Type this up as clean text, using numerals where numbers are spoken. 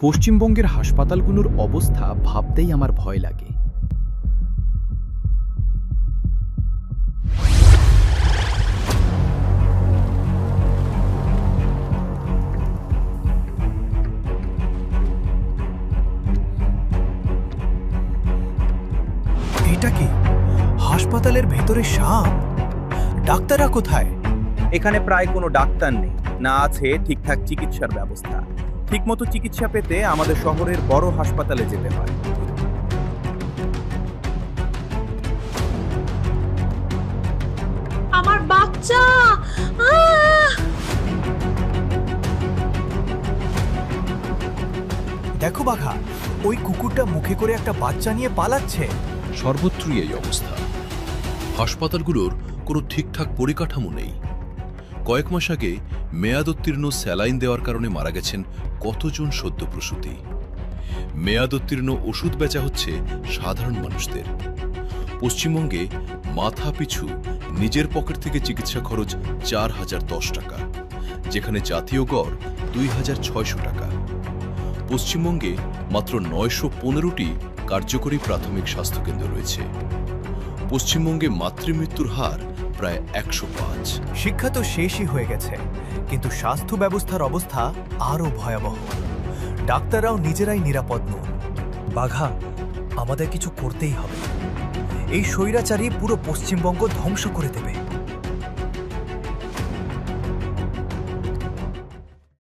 পশ্চিমবঙ্গের হাসপাতালগুলোর অবস্থা ভাবতেই আমার ভয় লাগে। এটা কি হাসপাতালের ভেতরে সাপ? ডাক্তাররা কোথায়? এখানে প্রায় কোনো ডাক্তার নেই, না আছে ঠিকঠাক চিকিৎসার ব্যবস্থা। ঠিকমতো চিকিৎসা পেতে আমাদের শহরের বড় হাসপাতালে যেতে হয়। আমার বাচ্চা! আহ! দেখো বাঘা, ওই কুকুরটা মুখে করে একটা বাচ্চা নিয়ে পালাচ্ছে। সর্বত্রই এই অবস্থা। হাসপাতালগুলোর কোনো ঠিকঠাক পরিকাঠামো নেই। কয়েক মাস আগে মেয়াদোত্তীর্ণ স্যালাইন দেওয়ার কারণে মারা গেছেন কতজন সদ্যপ্রসূতি। মেয়াদোত্তীর্ণ ওষুধ বেচা হচ্ছে সাধারণ মানুষদের। পশ্চিমবঙ্গে মাথা পিছু নিজের পকেট থেকে চিকিৎসা খরচ 4010 টাকা, যেখানে জাতীয় গড় 2600 টাকা। পশ্চিমবঙ্গে মাত্র 915টি কার্যকরী প্রাথমিক স্বাস্থ্যকেন্দ্র রয়েছে। পশ্চিমবঙ্গে মাতৃমৃত্যুর হার প্রায় 105। শিক্ষা তো শেষই হয়ে গেছে, কিন্তু স্বাস্থ্য ব্যবস্থার অবস্থা আরও ভয়াবহ। ডাক্তাররাও নিজেরাই নিরাপদ নন। বাঘা, আমাদের কিছু করতেই হবে। এই স্বৈরাচারী পুরো পশ্চিমবঙ্গ ধ্বংস করে দেবে।